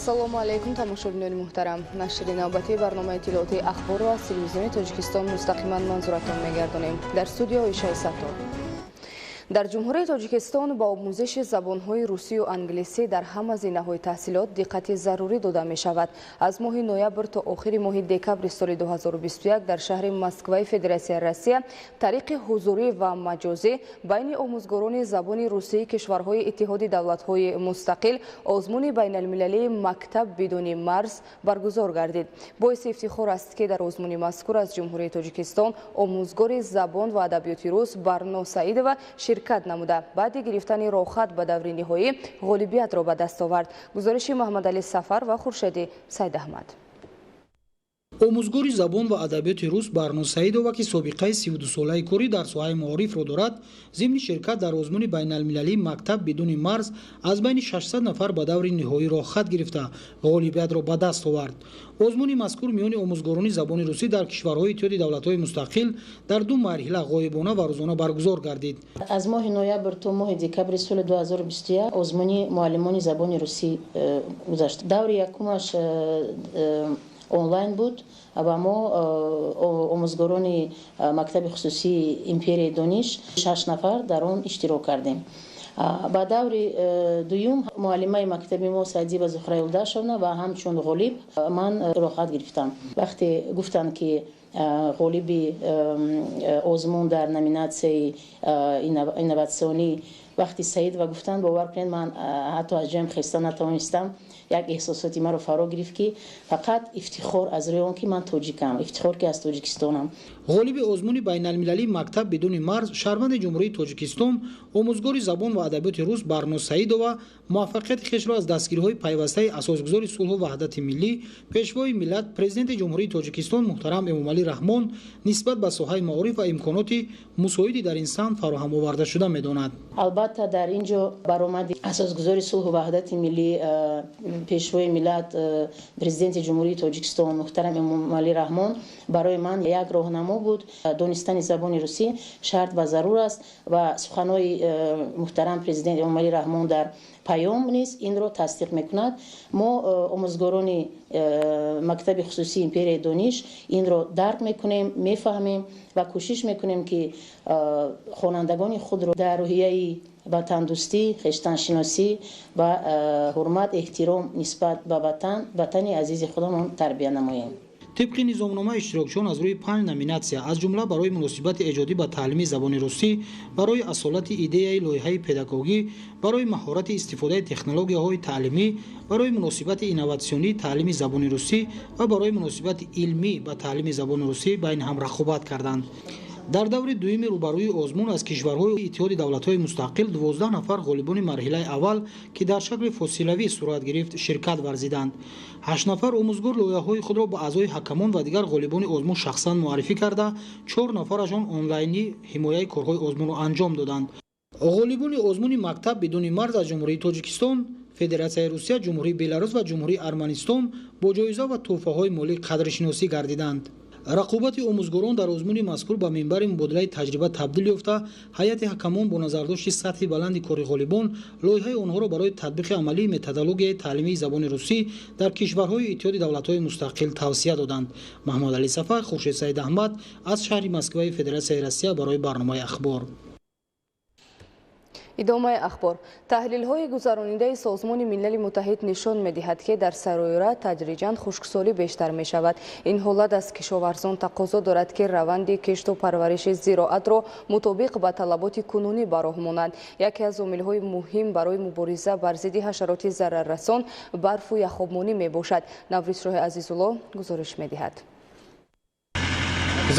ассалому алайкум тамошобинони муҳтарам. Нашри навбати барномаи иттилооти ахбор ва телевизиони Тоҷикистон мустақиман манзуратон мегардонем. Дар студио Ишаи Саттор. дар ҷумҳурияи Тоҷикистон ба омӯзиши забонҳои русию англисӣ дар ҳама зинаҳои таҳсилот диққати зарурӣ дода мешавад. Аз моҳи ноябр то охири моҳи декабри соли 2021 дар шаҳри Москваи Федератсияи Россия тариқи ҳузурӣ ва маҷозӣ байни омӯзгорони забони русии кишварҳои иттиҳоди давлатҳои мустақил Озмуни Байналмилалии Мактаб Бидуни Марз баргузор гардид. боиси ифтихор аст ки дар озмуни мазкур аз ҷумҳурияи Тоҷикистон омӯзгори забон ва адабиёти рус Барно Саидова ширкат намуда баъди гирифтани рохат ба даври ниҳоӣ ғолибиятро ба даст овард. гузориши Муҳаммадали Сафар ва Хуршеди Сайдаҳмад. омӯзгори забон ва адабиёти рус Барно Саидова ки собиқаи 32-солаи кори дар соҳаи маорифро дорад, зимни ширкат дар озмуни Байналмилалии Мактаб Бидуни Марз аз байни 600 нафар ба даври ниҳоӣ рохат гирифта ғолибиятро ба даст овард. озмуни мазкур миёни омӯзгорони забони русӣ дар кишварҳои иттиҳоди давлатҳои мустақил дар ду марҳила ғоибона ва рӯзона баргузор гардид. аз моҳи ноябр то моҳи декабри соли 2021 озмуни муаллимони забони русӣ гузашт. даври якумаш онлайн буд ва мо омӯзгорони мактаби хусусии империяи дониш 6 нафар дар он иштирок кардем. ба даври дуюм муаллимаи мактаби мо Саидиба Зухра Юлдашовна ва ҳамчун ғолиб ман рохат гирифтам. вақте гуфтанд ки ғолиби озмун дар номинатсияи инноватсионӣ вақти Саидова гуфтанд, бовар кунед ман ҳатто аз ҷоям хеста натавонистам. як эҳсосоти маро фаро гирифт ки фақат ифтихор аз рӯи он ки ман тоҷикам, ифтихор ки аз Тоҷикистонам. ғолиби озмуни Байналмилалии Мактаб Бидуни Марз шаҳрванди ҷумҳурияи Тоҷикистон омӯзгори забон ва адабиёти рус Барно Саидова муваффақияти хешро аз дастгириҳои пайвастаи асосгузори сулҳу ваҳдати миллӣ пешвои миллат президенти ҷумҳурияи Тоҷикистон муҳтарам Эмомалӣ Раҳмон нисбат ба соҳаи маориф ва имконоти мусоиди дар ин самт фароҳам оварда шуда медонад. албатта дар ин ҷо баромади асосгузори сулҳу ваҳдати миллӣ пешвои миллат президенти ҷумҳурияи Тоҷикистон муҳтарам Эмомалӣ Раҳмон барои ман як роҳнамо буд. донистани забони русӣ шарт ва зарур аст ва суханои муҳтарам президент Эмомалӣ Раҳмон дар паём низ инро тасдиқ мекунад. мо омӯзгорони мактаби хусусии империяи дониш инро дарк мекунем, мефаҳмем ва кӯшиш мекунем ки хонандагони худро дар роҳияи ватандӯстӣ, хештаншиносӣ ва ҳурмат, эҳтиром нисбат ба ватани азизи худамон тарбия намоем. طبق نظامنامه اشتراکچیان از روی 5 نامیناسیا از جمله برای مناسبت ایجادی به تعلیم زبان روسی، برای اصالت ایده لایحه پداگوژی، برای مهارت استفاده تکنولوژی‌های تعلیمی، برای مناسبت اینوواسیونی تعلیم زبان روسی و برای مناسبت علمی به تعلیم زبان روسی بین هم رقابت کردند. در دور دویم روبروی آزمون از کشورهای اتحاد دولت‌های مستقل 12 نفر غالبان مرحله اول که در شکل فاصلوی صورت گرفت شرکت ورزیدند. 8 نفر آموزگار لایحه‌های خود را به اعضای حکمان و دیگر غالبان آزمون شخصا معرفی کرده، 4 نفرشان آنلاینی حمایت کارهای آزمون را انجام دادند. غالبان آزمون مکتب بدون مرز از جمهوری تاجیکستان، فدراسیای روسیه، جمهوری بلاروس و جمهوری ارمنستان با جایزه و تحفه‌های مالی قدرشناسی گردیدند. رقابت آموزگاران در آزمون مذکور به منبر مبادله تجربه تبدیل یافته، هیئت حکمان با نظرداشت سطح بلند کار غالبان لایحه آنها را برای تطبیق عملی متدولوژی تعلیمی زبان روسی در کشورهای اتحاد دولت‌های مستقل توصیه دادند. محمد علی صفر، خورشید سیداحمد از شهر مسکو فدراسیای روسیه برای برنامه اخبار. идомаи ахбор. таҳлилҳои гузаронидаи созмони милали муттаҳид нишон медиҳад ки дар сароира тадриҷан хушксолӣ бештар мешавад. ин ҳолат аз кишоварзон тақозо дорад ки раванди кишту парвариши зироатро мутобиқ ба талаботи кунунӣ ба роҳ монанд. яке аз омилҳои муҳим барои мубориза бар зидди ҳашароти зараррасон барфу яхобмонӣ мебошад. наврисроҳи азизулло гузориш медиҳад.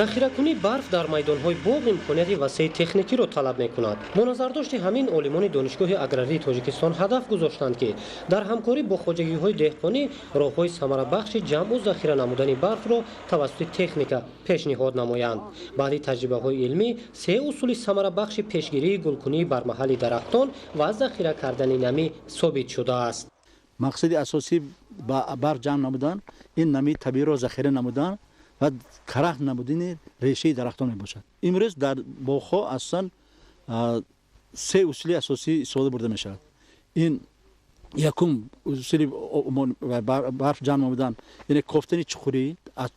захиракунии барф дар майдонҳои боғ имконияти васеъи техникиро талаб мекунад. бо назардошти ҳамин олимони донишгоҳи аграрии Тоҷикистон ҳадаф гузоштанд ки дар ҳамкорӣ бо хоҷагиҳои деҳқонӣ роҳҳои самарабахши ҷамъу захира намудани барфро тавассути техника пешниҳод намоянд. баъди таҷрибаҳои илмӣ се усули самарабахши пешгирии гулкунии бармаҳалли дарахтон ва захира кардани намӣ собит шудааст. мақсади асосӣ ба барф ҷамъ намудан ин намии табииро захира намудан و کرخ نمودن ریشه درختان می باشد. امروز در باغ‌ها اصلا سه اصول اساسی استفاده برده می شود. این یکم اصولی برف جمع نمودن یعنی کوفتن چخوری از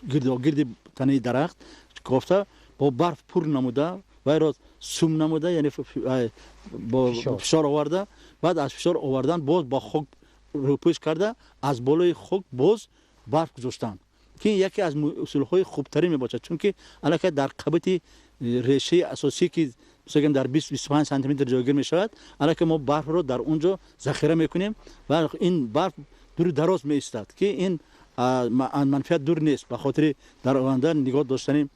گرد تنه درخت کوفته با برف پر نموده و راز سوم نموده یعنی با فشار آورده بعد از فشار آوردن باز با خاک روپوش کرده از بالای خاک باز برف گذاشتن که یکی از اصولهای خوبتری میباشد چون که علاوه در قبط ریشه اساسی که مثلا در 20-25 سانتی متر جایگیر میشود علاوه ما برف رو در اونجا ذخیره میکنیم و این برف دور دراز میایستد که این منفعت دور نیست به خاطر در آینده نگاه داشتن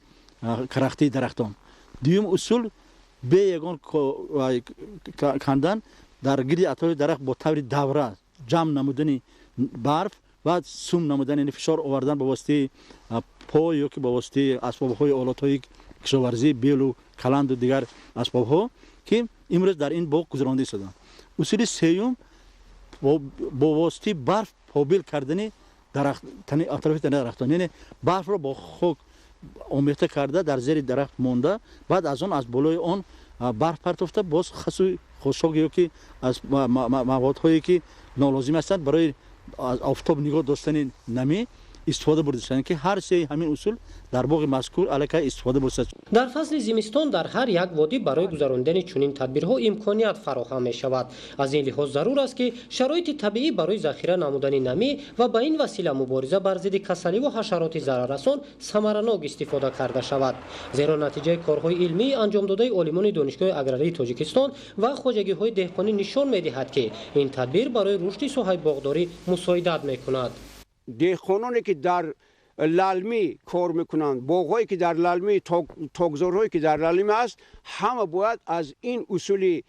کرختی درختان. دوم اصول به یگان کندن در گرد اطراف درخت با طور دوره جمع نمودن برف بعد سوم نمودن یعنی فشار آوردن با واسطه پا یا که با واسطه اسباب‌های آلات‌های کشاورزی بیل و کلند و دیگر اسباب‌ها که امروز در این باغ گذرانده شدن. اصول سوم با واسطه برف پابیل کردن درخت تنه اطراف درختان یعنی برف رو با خاک آمیخته کرده در زیر درخت مونده بعد از اون از بالای اون برف پرتافته باز خسوی خشک یا که از موادهایی که نالازم هستند برای از آفتاب نگاه داشتن نمی استفاده بردن که هر سه همین اصول در باغ مذکور علیه استفاده برسد. در فصل زمستان در هر یک وادی برای گذراندن چنین تدبیرها امکانیت فراهم می شود. از این لحاظ ضرور است که شرایط طبیعی برای ذخیره نمودن نمی و با این وسیله مبارزه بر ضد کسلی و حشرات ضرررسان ثمرناک استفاده کرده شود. زیرا نتیجه کارهای علمی انجام داده عالمان دانشگاه اگراری تاجیکستان و خواجگی‌های دهقانی نشان می‌دهد که این تدبیر برای رشد ساحه باغداری مساعدت می‌کند. دهقانانی که در للمی کار میکنند باغهایی که در للمی تاگزارهایی که در للمی است همه باید از این اصول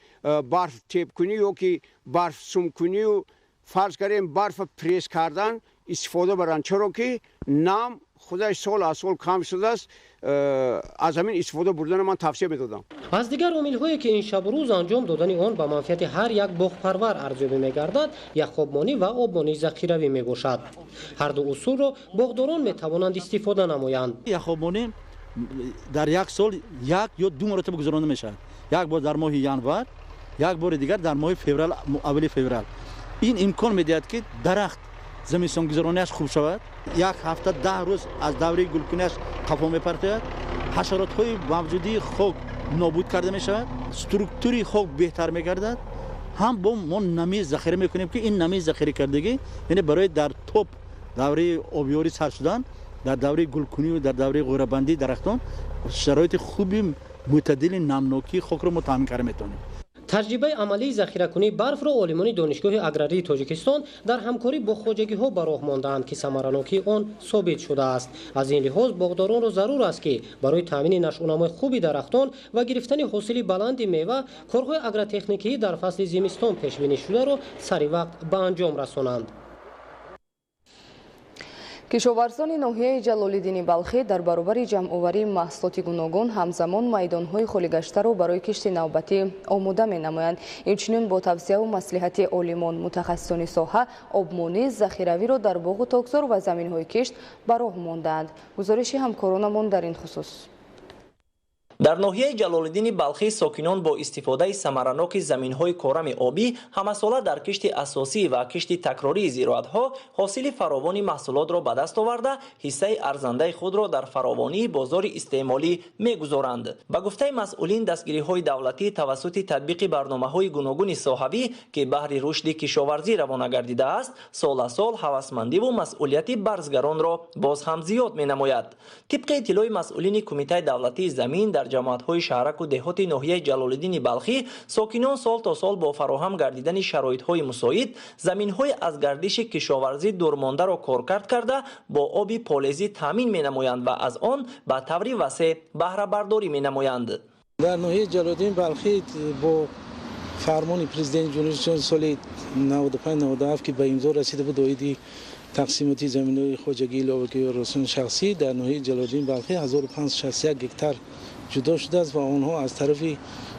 برف تیپ کنی یا که برف سوم کنی و فرض کردیم برف پریس کردن استفاده برند چرا که نم خودش سال از سال کم شده است از همین استفاده بردن من توصیه میدادم. از دیگر عامل‌هایی که این شب و روز انجام دادن آن به منفعت هر یک باغ پرور ارزیابی می‌گردد یک خوابمانی و آبمانی ذخیروی میباشد. هر دو اصول را باغداران میتوانند استفاده نمایند. یک خوابمانی در یک سال یک یا دو مرتبه گذرانده میشود. یک بار در ماه ینور یک بار دیگر در ماه فوریه اول فوریه. این امکان میدهد که درخت زمستان گذرانیش خوب شود. یک هفته 10 روز از دوره گلکنیش قفا میپرتد. حشرات‌های موجودی خاک نابود کرده میشود. استرکتوری خاک بهتر میگردد. هم با ما نمی ذخیره میکنیم که این نمی ذخیره کردگی یعنی برای در توپ دوره آبیاری سر شدن در دوره گلکنی و در دوره غوره‌بندی درختان شرایط خوبی معتدل نمناکی خاک رو تامین کرده میتونیم. تجربه عملی ذخیره‌کنی برف را عالمان دانشگاه اگراری تاجیکستان در همکاری با خواجگی‌ها به راه ماندند که ثمرناکی آن ثابت شده است. از این لحاظ باغداران را ضرور است که برای تامین نشأونمای خوبی درختان و گرفتن حاصل بلند میوه کارهای اگرتکنیکی در فصل زمستان پیش بینی شده را سریع وقت به انجام رسانند. кишоварзони ноҳияи ҷалолиддини балхӣ дар баробари ҷамъоварии маҳсулоти гуногун ҳамзамон майдонҳои холигаштаро барои кишти навбатӣ омода менамоянд. инчунин бо тавсияву маслиҳати олимон мутахассисони соҳа обмонии захиравиро дар боғу токзор ва заминҳои кишт ба роҳ мондаанд. гузориши ҳамкоронамон дар ин хусус. در ناحیه جلالالدین بلخی ساکنان با استفاده ثمرناک زمین‌های کارم آبی همساله در کشت اساسی و کشت تکراری زراعت‌ها حاصل فراوان محصولات را به دست آورده حصه ارزنده خود را در فراوانی بازار استعمالی می‌گذارند. به گفته مسئولین دستگیری‌های دولتی توسط تطبیق برنامه‌های گوناگون صاحبی که بهر رشد کشاورزی روانه گردیده است سال سال هوسمندی و مسئولیت برزگران را باز هم زیاد می‌نماید. طبق اطلاع مسئولین کمیته دولتی زمین در جماعت‌های شهرک و دهات ناحیه جلالالدین بلخی ساکنان سال تا سال با فراهم گردیدن شرایط‌های مساعد زمین‌های از گردش کشاورزی دورمانده را کارکرد کرده با آب پالیزی تامین می‌نمایند و از آن به طور وسیع بهره برداری می‌نمایند. در ناحیه جلالالدین بلخی با فرمان پرزیدنت جمهوری سال 95-97 که به امضا رسیده بود دایدی تقسیماتی زمین‌های خواجگی لاوکی و رسون شخصی در ناحیه جلالالدین بلخی 1561 هکتار جدا شده است و آنها از طرف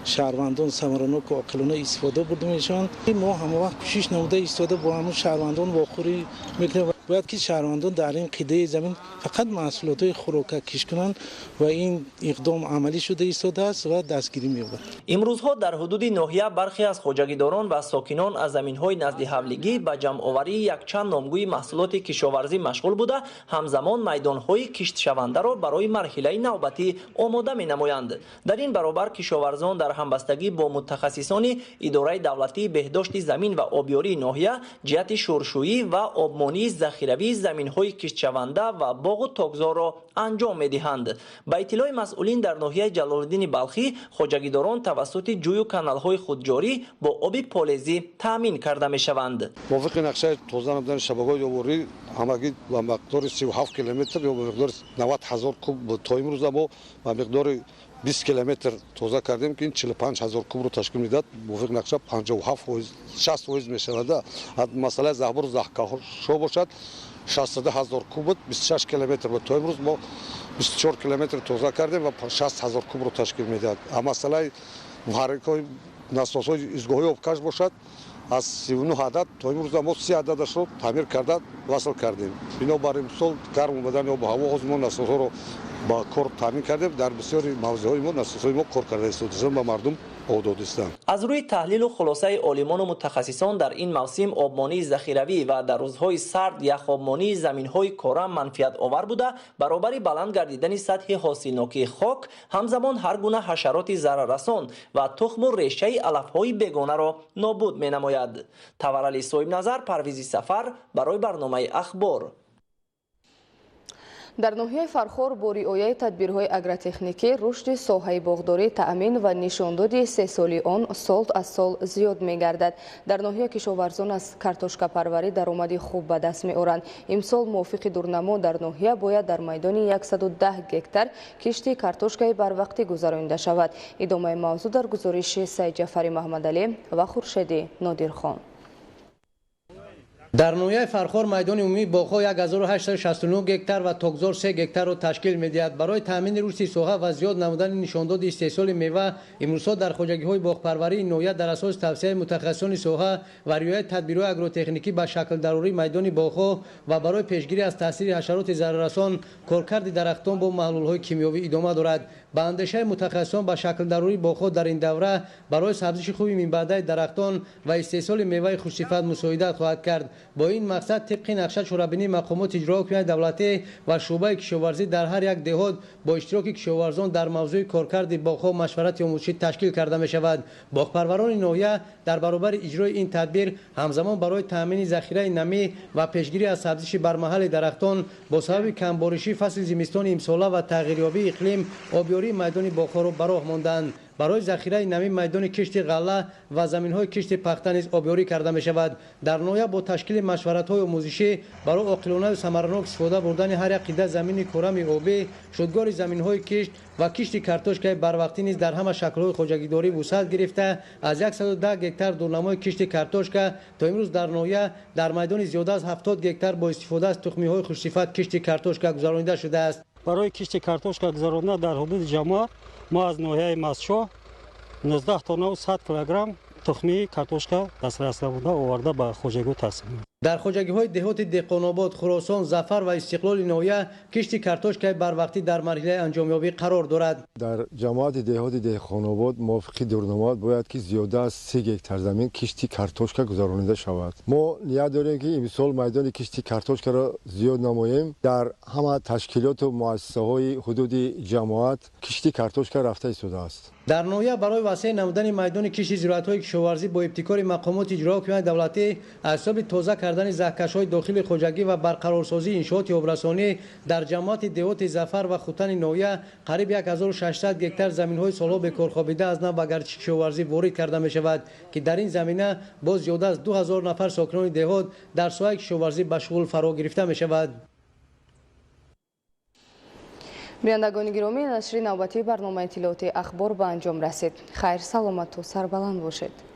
شهروندان ثمرناک و عاقلانه استفاده برده میشوند. ما همه وقت کوشش نموده استفاده با همون شهروندان واخوری میکنیم. باید که شهروندان در این قطعه زمین فقط محصولات خوراک کشت کنند و این اقدام عملی شده ایستاده است و دستگیری می‌یابد. امروزها در حدود ناحیه برخی از خوجگیداران و ساکنان از زمین‌های نزد حولیگی به جمع‌آوری یک چند نامگوی محصولات کشاورزی مشغول بوده، همزمان میدان‌های کشت شونده را برای مرحله نوبتی آماده می‌نمایند. در این برابر کشاورزان در همبستگی با متخصصان اداره دولتی بهداشت زمین و آبیاری ناحیه جهت شورشویی و آبمانی ذخیروی زمین‌های کشت شونده و باغ و تاکزار را انجام می‌دهند. با اطلاع مسئولین در ناحیه جلال‌الدین بلخی، خوجگیداران توسط جوی و کانال‌های خودجاری با آب پالزی تامین کرده می‌شوند. موافق نقشه تازه نمودن شبکه‌های آبیاری همگی با مقدار 37 کیلومتر یا با مقدار 90,000 کوب تا امروز ما با مقدار 20 کیلومتر توزیع کردیم که این 45,000 کوب رو تشکیل میداد. موافق نقشه 57% 60% میشود. مسئله زهبر و زهکشا باشد 60,000 کوب بود، 26 کیلومتر بود. تا امروز ما 24 کیلومتر توزیع کردیم و 60,000 کوب رو تشکیل میداد. مسئله محرک‌های نسازهای ایستگاه‌های آبکش باشد از 39 عدد تا امروز ما 30 عددش رو تعمیر کرده وصل کردیم. بنابراین مثال گرم اومدن آب و هوا از ما نسازها رو با کار تامین کردیم. در بسیاری موضوعهای ما نسازهای ما کار کرده است و به مردم از روی تحلیل و خلاصه عالمان و متخصصان در این موسم آبمانی ذخیروی و در روزهای سرد یخ آبمانی زمین‌های کره منفعت آور بوده، برابر بلند گردیدن سطح حاصلناکی خاک، همزمان هر گونه حشرات ضرررسان و تخم و ریشه علف‌های بیگانه را نابود می‌نماید. تورعلی صاحب نظر، پرویزی سفر برای برنامه اخبار. در ناحیه فرخار با رعایت تدبیرهای اگرotexنیکی رشد ساحه باغداری تأمین و نشاندادی 3 سالی آن سال از سال زیاد می‌گردد. در ناحیه کشاورزان از کارتوشکا پروری درآمدی خوب به دست می‌آورند. امسال موافق دورنما در ناحیه باید در میدان 110 گکتار کشت کارتوشکای بروقتی گذرانده شود. ادامه موضوع در گزارش سید جعفری محمدعلی و خورشید نادرخان. در ناحیه فرخار میدان عمومی باغ‌ها 1869 گکتار و تاکزار 3 گکتار را تشکیل می‌دهد. برای تامین رشد ساحه و زیاد نمودن نشانداد استحصال میوه، امروزها در خوجگی‌های باغپروری ناحیه در اساس توصیه متخصصان ساحه و رعایت تدبیرهای اگروتکنیکی به شکل ضروری میدان باغ‌ها و برای پیشگیری از تاثیر حشرات ضرررسان کارکرد درختان با محلول‌های کیمیایی ادامه دارد. با اندیشه متخصصان به شکل ضروری باغ‌ها در این دوره برای سبزش خوبی منبعد درختان و استحصال میوه خوش‌صفت مساعدت خواهد کرد. با این مقصد طبق نقشه چورابینی مقامات اجرایی دولتی و شعبه کشاورزی در هر یک دهات با اشتراک کشاورزان در موضوع کارکرد باغ‌ها مشورت آموزشی تشکیل کرده می شود. باغپروران ناحیه در برابر اجرای این تدبیر همزمان برای تامین ذخیره نمی و پیشگیری از سبزش برمحل درختان با سبب کمبارشی فصل زمستان امساله و تغییریابی اقلیم آبیاری میدان باغ‌ها را براه ماندند. برای ذخیره نمی میدان کشت غله و زمین‌های کشت پخته نیز آبیاری کرده می شود. در ناحیه با تشکیل مشورت‌های آموزشی برای عاقلانه و ثمرناک استفاده بردن هر یک قطعه زمین کرم آبی، شدگار زمین‌های کشت و کشت کارتوشکای بروقتی نیز در همه شکل‌های خوجگیداری وسعت گرفته از 110 گکتار دورنمای کشت کارتوشکا تا امروز در ناحیه در میدان زیاده از 70 گکتار با استفاده از تخمی‌های خوش‌صفت کشت کارتوشکا گذرانده شده است. برای کشت کارتوشکا گذرانده در حدود جماعت ما از ناحیه ماسشو 19 تن و 100 کیلوگرم تخمی کارتوشکا دسترس بوده آورده به خوجگی تقسیم. در خوجگی‌های دهات دهقان‌آباد، خراسان، ظفر و استقلال ناحیه کشت کارتوشکای بروقتی در مرحله انجامیابی قرار دارد. در جماعت دهات دهقان‌آباد موافق دورنما باید که زیاده از 3 گکتار زمین کشت کارتوشکا گذرانده شود. ما نیت داریم که امسال میدان کشت کارتوشکا را زیاد نماییم. در همه تشکیلات و مؤسسه‌های حدود جماعت کشت کارتوشکا رفته ایستاده است. در ناحیه برای وسیع نمودن میدان کشت زراعت‌های کشاورزی با ابتکار مقامات اجرایی دولتی از حساب تازه کردن زهکش‌های داخل خوجگی و برقرارسازی انشاءات آبرسانی در جماعت دهات ظفر و خوتن ناحیه قریب 1600 گکتار زمین‌های سالها به کار خوابیده از نو به گردش کشاورزی وارد کرده می‌شود که در این زمینه باز زیاده از 2000 نفر ساکنان دهات در ساحه کشاورزی به شغل فرا گرفته می‌شود. بینندگان گرامی، نشر نوبتی برنامه اطلاعاتی اخبار به انجام رسید. خیر، سلامت و سربلند باشید.